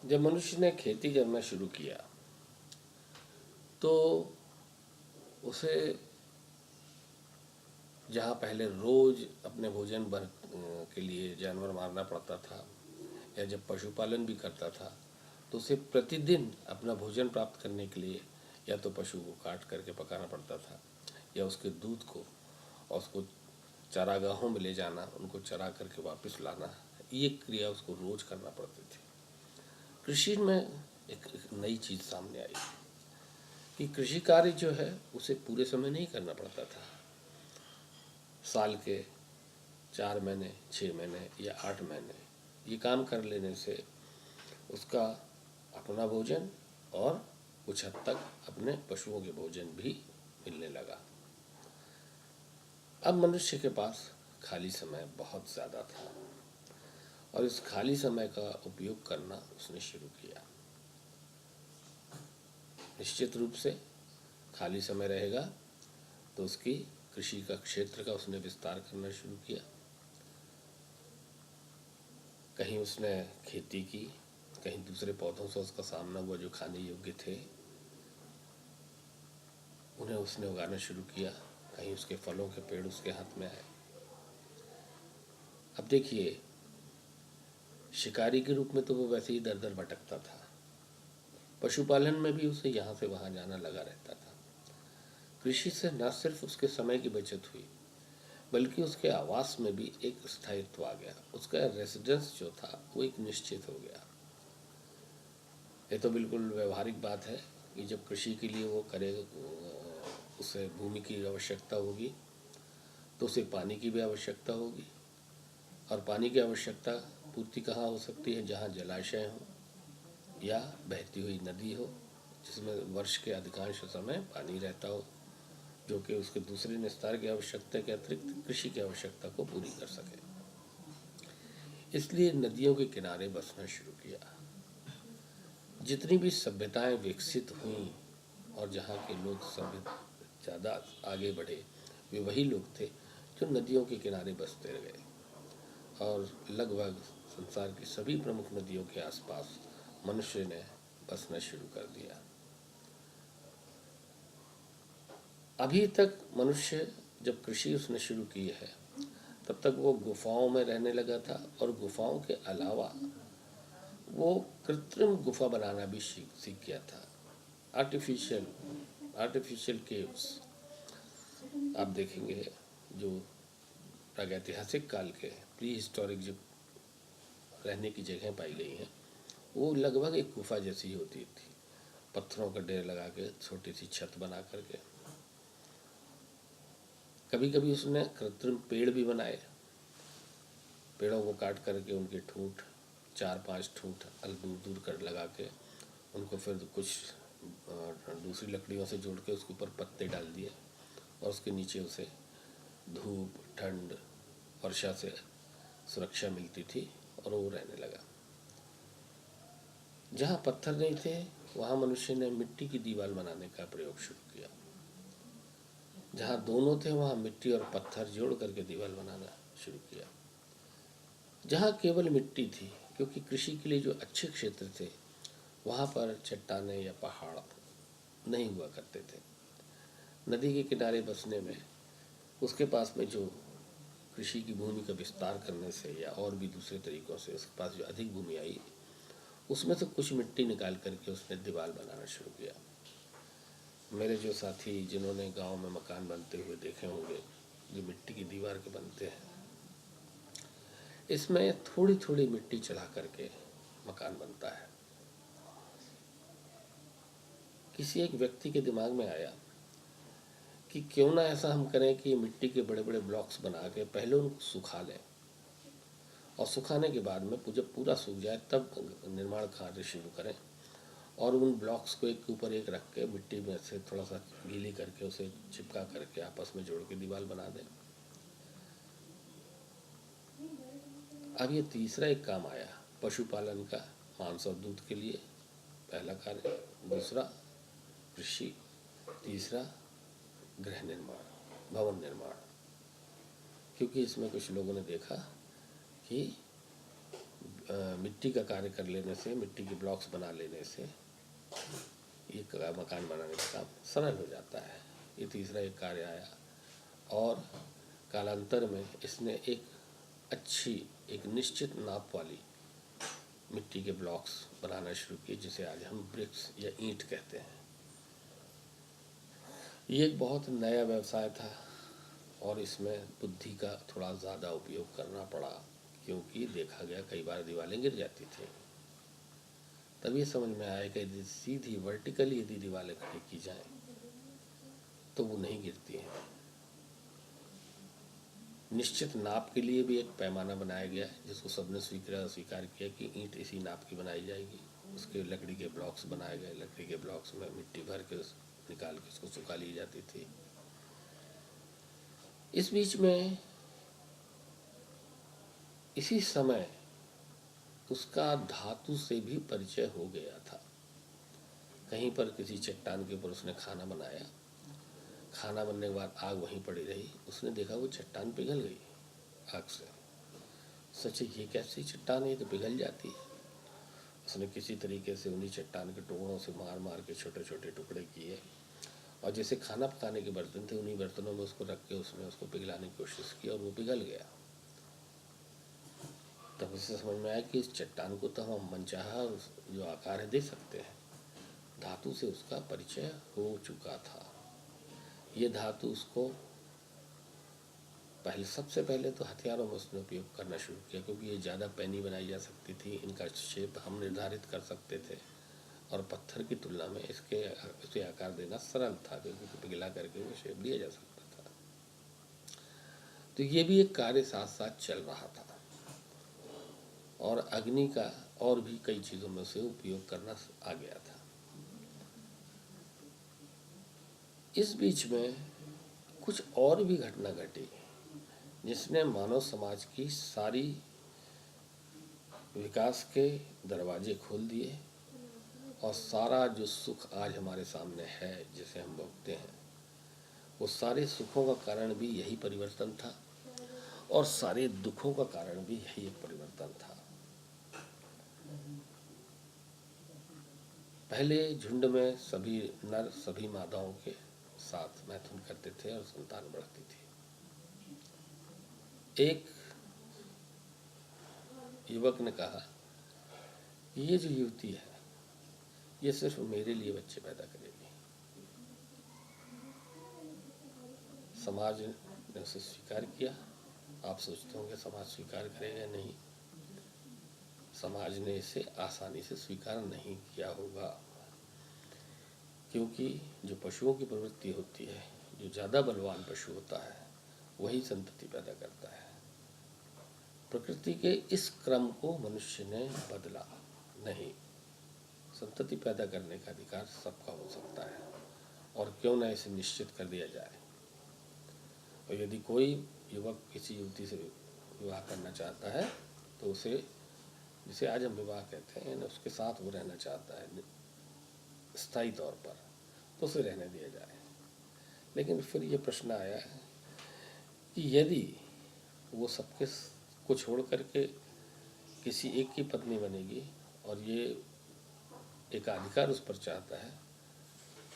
जब मनुष्य ने खेती करना शुरू किया तो उसे जहाँ पहले रोज अपने भोजन भर के लिए जानवर मारना पड़ता था, या जब पशुपालन भी करता था तो उसे प्रतिदिन अपना भोजन प्राप्त करने के लिए या तो पशु को काट करके पकाना पड़ता था, या उसके दूध को और उसको चारागाहों में ले जाना, उनको चरा करके वापस लाना, ये क्रिया उसको रोज करना पड़ती थी। कृषि में एक नई चीज़ सामने आई कि कृषि कार्य जो है उसे पूरे समय नहीं करना पड़ता था। साल के 4 महीने, 6 महीने या 8 महीने ये काम कर लेने से उसका अपना भोजन और कुछ हद तक अपने पशुओं के भोजन भी मिलने लगा। अब मनुष्य के पास खाली समय बहुत ज़्यादा था और इस खाली समय का उपयोग करना उसने शुरू किया। निश्चित रूप से खाली समय रहेगा तो उसकी कृषि का क्षेत्र का उसने विस्तार करना शुरू किया। कहीं उसने खेती की, कहीं दूसरे पौधों से उसका सामना हुआ जो खाने योग्य थे, उन्हें उसने उगाना शुरू किया। कहीं उसके फलों के पेड़ उसके हाथ में आए। अब देखिए, शिकारी के रूप में तो वो वैसे ही दर दर भटकता था, पशुपालन में भी उसे यहाँ से वहाँ जाना लगा रहता था। कृषि से न सिर्फ उसके समय की बचत हुई बल्कि उसके आवास में भी एक स्थायित्व आ गया। उसका रेसिडेंस जो था वो एक निश्चित हो गया। ये तो बिल्कुल व्यवहारिक बात है कि जब कृषि के लिए वो करेगा, उसे भूमि की आवश्यकता होगी तो उसे पानी की भी आवश्यकता होगी, और पानी की आवश्यकता पूर्ति कहाँ हो सकती है? जहाँ जलाशय हो या बहती हुई नदी हो जिसमें वर्ष के अधिकांश समय पानी रहता हो, जो कि उसके दूसरे निस्तार की आवश्यकता के अतिरिक्त कृषि की आवश्यकता को पूरी कर सके। इसलिए नदियों के किनारे बसना शुरू किया। जितनी भी सभ्यताएं विकसित हुईं और जहाँ के लोग सभ्य ज़्यादा आगे बढ़े, वे वही लोग थे जो नदियों के किनारे बसते गए, और लगभग संसार की सभी प्रमुख नदियों के आसपास मनुष्य ने बसना शुरू कर दिया। अभी तक मनुष्य जब कृषि उसने शुरू की है तब तक वो गुफाओं में रहने लगा था, और गुफाओं के अलावा वो कृत्रिम गुफा बनाना भी सीख गया था। आर्टिफिशियल केव्स आप देखेंगे जो प्रागैतिहासिक काल के प्री हिस्टोरिक जो रहने की जगह पाई गई हैं, वो लगभग एक गुफा जैसी होती थी। पत्थरों का ढेर लगा के छोटी सी छत बना करके, कभी कभी उसने कृत्रिम पेड़ भी बनाए। पेड़ों को काट करके उनके ठूंठ 4-5 ठूंठ दूर दूर कर लगा के उनको फिर कुछ दूसरी लकड़ियों से जोड़ के उसके ऊपर पत्ते डाल दिए, और उसके नीचे उसे धूप, ठंड, वर्षा से सुरक्षा मिलती थी और वो रहने लगा। जहाँ पत्थर नहीं थे वहाँ मनुष्य ने मिट्टी की दीवार बनाने का प्रयोग शुरू किया। जहाँ दोनों थे वहाँ मिट्टी और पत्थर जोड़ करके दीवार बनाना शुरू किया। जहाँ केवल मिट्टी थी, क्योंकि कृषि के लिए जो अच्छे क्षेत्र थे वहाँ पर चट्टानें या पहाड़ नहीं हुआ करते थे। नदी के किनारे बसने में उसके पास में जो कृषि की भूमि का विस्तार करने से या और भी दूसरे तरीक़ों से उसके पास जो अधिक भूमि आई, उसमें से कुछ मिट्टी निकाल करके उसने दीवार बनाना शुरू किया। मेरे जो साथी जिन्होंने गांव में मकान बनते हुए देखे होंगे, जो मिट्टी की दीवार के बनते हैं, इसमें थोड़ी थोड़ी मिट्टी चढ़ा करके मकान बनता है। किसी एक व्यक्ति के दिमाग में आया कि क्यों ना ऐसा हम करें कि मिट्टी के बड़े बड़े ब्लॉक्स बना के पहले उनको सुखा लें, और सुखाने के बाद में जब पूरा सूख जाए तब निर्माण कार्य शुरू करें, और उन ब्लॉक्स को एक के ऊपर एक रख के मिट्टी में से थोड़ा सा गीली करके उसे चिपका करके आपस में जोड़ के दीवार बना दें। अब ये तीसरा एक काम आया पशुपालन का, मांस और दूध के लिए पहला कार्य, दूसरा कृषि, तीसरा गृह निर्माण, भवन निर्माण। क्योंकि इसमें कुछ लोगों ने देखा कि मिट्टी का कार्य कर लेने से, मिट्टी के ब्लॉक्स बना लेने से ये मकान बनाने का काम सरल हो जाता है। ये तीसरा एक कार्य आया और कालांतर में इसने एक अच्छी, एक निश्चित नाप वाली मिट्टी के ब्लॉक्स बनाना शुरू किए, जिसे आज हम ब्रिक्स या ईंट कहते हैं। ये एक बहुत नया व्यवसाय था और इसमें बुद्धि का थोड़ा ज़्यादा उपयोग करना पड़ा, क्योंकि देखा गया कई बार दीवारें गिर जाती थी। तब ये समझ में आया कि यदि सीधी वर्टिकली यदि दीवारें खड़ी की जाएं तो वो नहीं गिरती हैं। निश्चित नाप के लिए भी एक पैमाना बनाया गया जिसको सबने स्वीकार किया कि ईंट इसी नाप की बनाई जाएगी। उसके लकड़ी के ब्लॉक्स बनाए गए, लकड़ी के ब्लॉक्स में मिट्टी भर के निकाल के उसको सुखा ली जाती थी। इस बीच में इसी समय उसका धातु से भी परिचय हो गया था। कहीं पर किसी चट्टान के ऊपर उसने खाना बनाया, खाना बनने के बाद आग वहीं पड़ी रही, उसने देखा वो चट्टान पिघल गई आग से। सच ये कैसी चट्टान है, तो पिघल जाती है। उसने किसी तरीके से उन्हीं चट्टान के टुकड़ों से मार मार के छोटे छोटे टुकड़े किए और जैसे खाना पकाने के बर्तन थे उन्हीं बर्तनों में उसको रख के उसमें उसको पिघलाने की कोशिश की और वो पिघल गया। तब उसे समझ में आया कि इस चट्टान को तो हम मनचाहा जो आकार है दे सकते हैं। धातु से उसका परिचय हो चुका था। ये धातु उसको सबसे पहले तो हथियारों में उसने उपयोग करना शुरू किया, क्योंकि ये ज़्यादा पैनी बनाई जा सकती थी, इनका शेप हम निर्धारित कर सकते थे और पत्थर की तुलना में इसे आकार देना सरल था, क्योंकि पिघला करके वो शेप दिया जा सकता था। तो ये भी एक कार्य साथ साथ चल रहा था और अग्नि का और भी कई चीज़ों में से उपयोग करना आ गया था। इस बीच में कुछ और भी घटना घटी जिसने मानव समाज की सारी विकास के दरवाजे खोल दिए और सारा जो सुख आज हमारे सामने है जिसे हम भोगते हैं, वो सारे सुखों का कारण भी यही परिवर्तन था और सारे दुखों का कारण भी यही एक परिवर्तन था। पहले झुंड में सभी नर सभी मादाओं के साथ मैथुन करते थे और संतान बढ़ती थी। एक युवक ने कहा कि ये जो युवती है ये सिर्फ मेरे लिए बच्चे पैदा करेगी। समाज ने उसे स्वीकार किया। आप सोचते होंगे समाज स्वीकार करेगा? नहीं, समाज ने इसे आसानी से स्वीकार नहीं किया होगा, क्योंकि जो पशुओं की प्रवृत्ति होती है, जो ज़्यादा बलवान पशु होता है वही संतति पैदा करता है। प्रकृति के इस क्रम को मनुष्य ने बदला नहीं। संतति पैदा करने का अधिकार सबका हो सकता है और क्यों न इसे निश्चित कर दिया जाए। और यदि कोई युवक किसी युवती से विवाह करना चाहता है तो उसे, जिसे आज हम विवाह कहते हैं, उसके साथ वो रहना चाहता है स्थायी तौर पर, तो उसे रहने दिया जाए। लेकिन फिर ये प्रश्न आया कि यदि वो सबके को छोड़ करके किसी एक की पत्नी बनेगी और ये एकाधिकार उस पर चाहता है,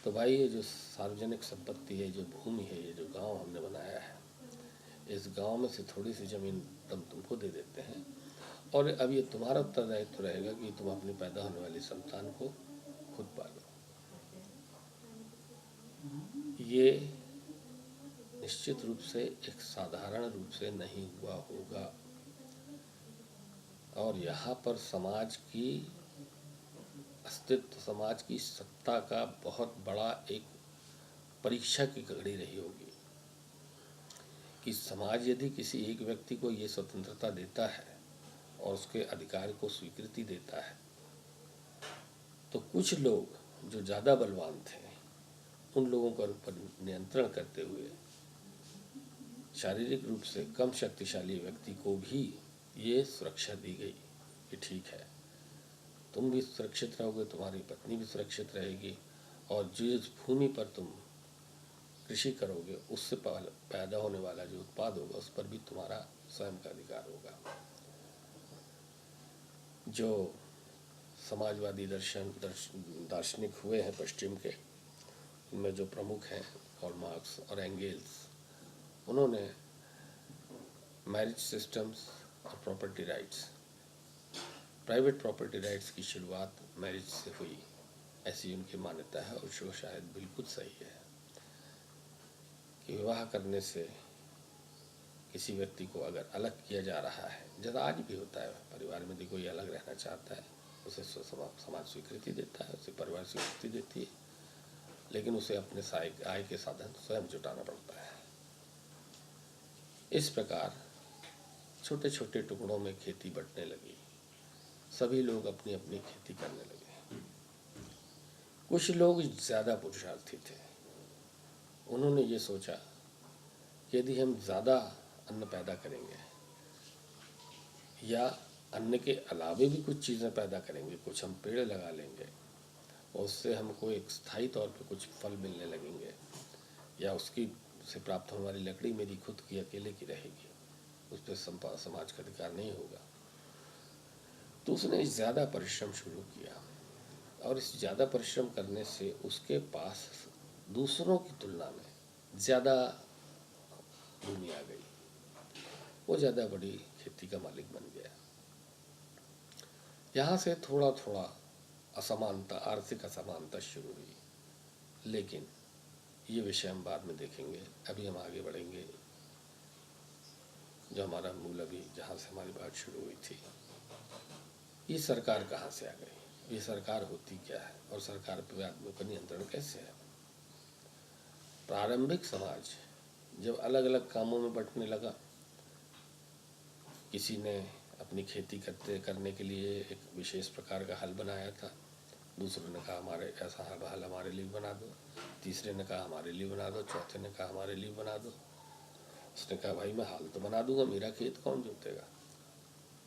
तो भाई ये जो सार्वजनिक संपत्ति है, जो भूमि है, ये जो गांव हमने बनाया है, इस गांव में से थोड़ी सी ज़मीन तुमको दे देते हैं और अब ये तुम्हारा उत्तरदायित्व रहेगा कि तुम अपनी पैदा होने वाली संतान को खुद पालो। ये निश्चित रूप से एक साधारण रूप से नहीं हुआ होगा और यहाँ पर समाज की अस्तित्व, समाज की सत्ता का बहुत बड़ा एक परीक्षा की घड़ी रही होगी कि समाज यदि किसी एक व्यक्ति को ये स्वतंत्रता देता है और उसके अधिकार को स्वीकृति देता है, तो कुछ लोग जो ज़्यादा बलवान थे उन लोगों का ऊपर नियंत्रण करते हुए शारीरिक रूप से कम शक्तिशाली व्यक्ति को भी ये सुरक्षा दी गई कि ठीक है, तुम भी सुरक्षित रहोगे, तुम्हारी पत्नी भी सुरक्षित रहेगी और जिस भूमि पर तुम कृषि करोगे उससे पैदा होने वाला जो उत्पाद होगा उस पर भी तुम्हारा स्वयं का अधिकार होगा। जो समाजवादी दार्शनिक हुए हैं पश्चिम के, उनमें जो प्रमुख हैं कार्ल मार्क्स और एंगेल्स, उन्होंने मैरिज सिस्टम्स और property rights, private property rights की शुरुआत मैरिज से हुई, ऐसी उनकी मान्यता है। और जो शायद बिल्कुल सही है कि विवाह करने से किसी व्यक्ति को अगर अलग किया जा रहा है, जैसा आज भी होता है, परिवार में यदि कोई अलग रहना चाहता है, उसे समाज स्वीकृति देता है, उसे परिवार स्वीकृति देती है, लेकिन उसे अपने आय के साधन स्वयं जुटाना पड़ता है। इस प्रकार छोटे छोटे टुकड़ों में खेती बंटने लगी, सभी लोग अपनी अपनी खेती करने लगे। कुछ लोग ज़्यादा पुरुषार्थी थे, उन्होंने ये सोचा कि यदि हम ज़्यादा अन्न पैदा करेंगे या अन्न के अलावे भी कुछ चीज़ें पैदा करेंगे, कुछ हम पेड़ लगा लेंगे और उससे हमको एक स्थायी तौर पे कुछ फल मिलने लगेंगे, या उसकी से प्राप्त होने वाली लकड़ी मेरी खुद की अकेले की रहेगी, उस पर समाज का अधिकार नहीं होगा। तो उसने ज़्यादा परिश्रम शुरू किया, और इस ज़्यादा परिश्रम करने से उसके पास दूसरों की तुलना में ज़्यादा भूमि आ गई, वो ज़्यादा बड़ी खेती का मालिक बन गया। यहाँ से थोड़ा थोड़ा असमानता, आर्थिक असमानता शुरू हुई, लेकिन ये विषय हम बाद में देखेंगे। अभी हम आगे बढ़ेंगे। जो हमारा मूल अभी जहाँ से हमारी बात शुरू हुई थी, ये सरकार कहाँ से आ गई, ये सरकार होती क्या है और सरकार पर आदमियों का नियंत्रण कैसे है। प्रारंभिक समाज जब अलग अलग कामों में बंटने लगा, किसी ने अपनी खेती करने के लिए एक विशेष प्रकार का हल बनाया था, दूसरे ने कहा हमारे ऐसा हल हमारे लिए बना दो, तीसरे ने कहा हमारे लिए बना दो, चौथे ने कहा हमारे लिए बना दो। उसने कहा भाई मैं हल तो बना दूंगा, मेरा खेत कौन जोतेगा।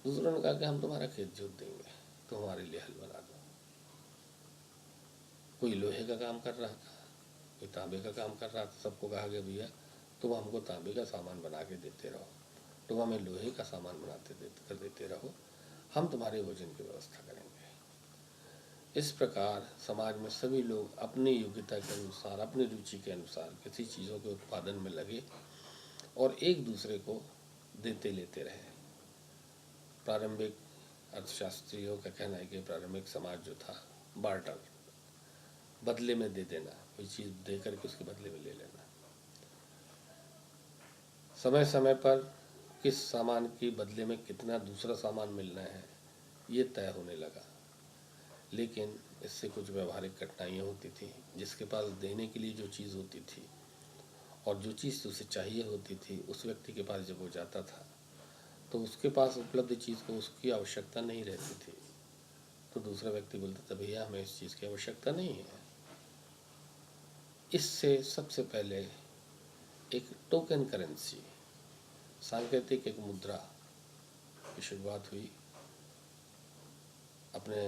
दूसरों ने कहा कि हम तुम्हारा खेत जोत देंगे, तो हमारे लिए हल बना दो। कोई लोहे का काम कर रहा था, कोई तांबे का काम कर रहा था। सबको कहा गया भैया तुम हमको तांबे का सामान बना के देते रहो, तुम हमें लोहे का सामान कर देते रहो, हम तुम्हारे भोजन की व्यवस्था करेंगे। इस प्रकार समाज में सभी लोग अपनी योग्यता के अनुसार, अपनी रुचि के अनुसार किसी चीज़ों के उत्पादन में लगे और एक दूसरे को देते लेते रहे। प्रारंभिक अर्थशास्त्रियों का कहना है कि प्रारंभिक समाज जो था, बार्टर, बदले में दे देना, कोई चीज़ दे करके उसके बदले में ले लेना। समय समय पर किस सामान के बदले में कितना दूसरा सामान मिलना है, ये तय होने लगा। लेकिन इससे कुछ व्यवहारिक कठिनाइयाँ होती थी। जिसके पास देने के लिए जो चीज़ होती थी और जो चीज़ उसे चाहिए होती थी, उस व्यक्ति के पास जब वो जाता था तो उसके पास उपलब्ध चीज़ को उसकी आवश्यकता नहीं रहती थी, तो दूसरा व्यक्ति बोलता था भैया हमें इस चीज़ की आवश्यकता नहीं है। इससे सबसे पहले एक टोकन करेंसी, सांकेतिक एक मुद्रा की शुरुआत हुई। अपने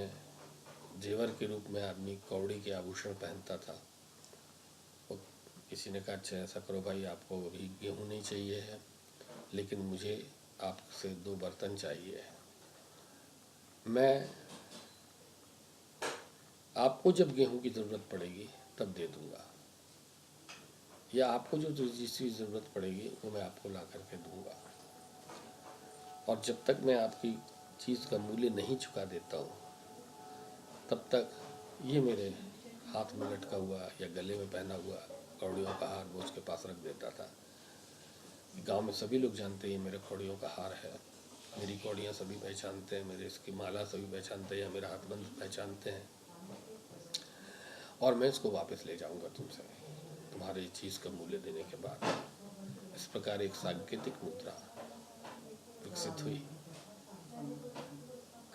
जेवर के रूप में आदमी कौड़ी के आभूषण पहनता था। और किसी ने कहा अच्छा ऐसा करो भाई, आपको अभी गेहूँ नहीं चाहिए है, लेकिन मुझे आपसे 2 बर्तन चाहिए है, मैं आपको जब गेहूँ की ज़रूरत पड़ेगी तब दे दूँगा, या आपको जो जिस चीज़ ज़रूरत पड़ेगी वो मैं आपको ला करके दूँगा, और जब तक मैं आपकी चीज़ का मूल्य नहीं चुका देता हूँ तब तक ये मेरे हाथ में लटका हुआ या गले में पहना हुआ कौड़ियों का हार वो उसके पास रख देता था। गांव में सभी लोग जानते हैं ये मेरे कौड़ियों का हार है, मेरी कौड़ियाँ सभी पहचानते हैं, मेरे इसकी माला सभी पहचानते हैं, या मेरा हाथबंद पहचानते हैं, और मैं इसको वापस ले जाऊंगा तुमसे तुम्हारी चीज़ का मूल्य देने के बाद। इस प्रकार एक सांकेतिक मुद्रा विकसित हुई।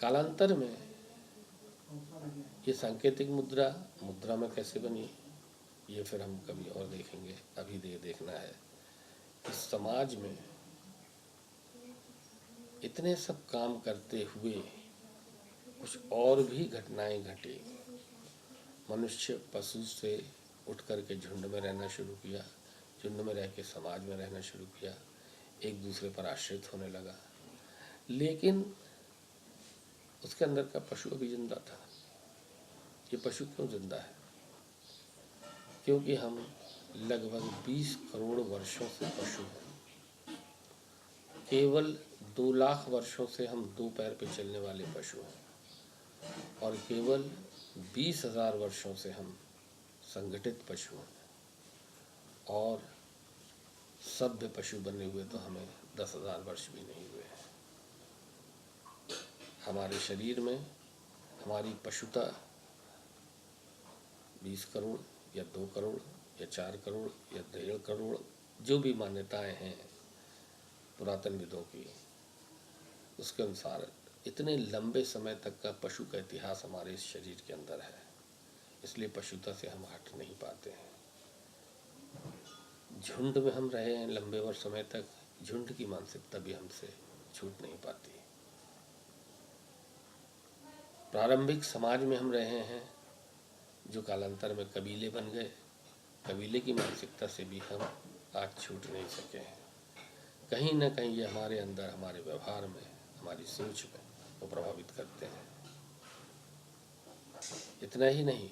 कालांतर में ये सांकेतिक मुद्रा में कैसे बनी, ये फिर हम कभी और देखेंगे। अभी देखना है कि समाज में इतने सब काम करते हुए कुछ और भी घटनाएं घटी। मनुष्य पशु से उठ कर के झुंड में रहना शुरू किया, झुंड में रह के समाज में रहना शुरू किया, एक दूसरे पर आश्रित होने लगा। लेकिन उसके अंदर का पशु अभी जिंदा था। ये पशु क्यों जिंदा है? क्योंकि हम लगभग 20 करोड़ वर्षों से पशु हैं। केवल 2 लाख वर्षों से हम 2 पैर पे चलने वाले पशु हैं और केवल 20,000 वर्षों से हम संगठित पशु हैं और सभ्य पशु बने हुए तो हमें 10,000 वर्ष भी नहीं हुए हैं। हमारे शरीर में हमारी पशुता 20 करोड़ या 2 करोड़ या 4 करोड़ या 1.5 करोड़, जो भी मान्यताएं हैं पुरातनविदों की, उसके अनुसार इतने लंबे समय तक का पशु का इतिहास हमारे इस शरीर के अंदर है। इसलिए पशुता से हम हट नहीं पाते हैं। झुंड में हम रहे हैं लंबे और समय तक, झुंड की मानसिकता भी हमसे छूट नहीं पाती। प्रारंभिक समाज में हम रहे हैं जो कालांतर में कबीले बन गए, कबीले की मानसिकता से भी हम आज छूट नहीं सके हैं। कहीं ना कहीं ये हमारे अंदर, हमारे व्यवहार में, हमारी सोच में वो प्रभावित करते हैं। इतना ही नहीं,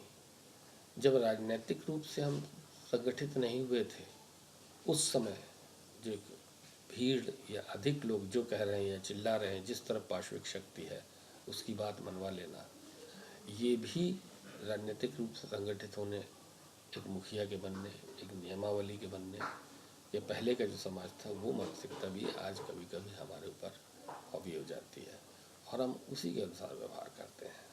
जब राजनीतिक रूप से हम संगठित नहीं हुए थे, उस समय जो भीड़ या अधिक लोग जो कह रहे हैं या चिल्ला रहे हैं, जिस तरफ पार्श्विक शक्ति है उसकी बात मनवा लेना, ये भी राजनीतिक रूप से संगठित होने, एक मुखिया के बनने, एक नियमावली के बनने के पहले का जो समाज था, वो मानसिकता भी आज कभी कभी हमारे ऊपर हावी हो जाती है और हम उसी के अनुसार व्यवहार करते हैं।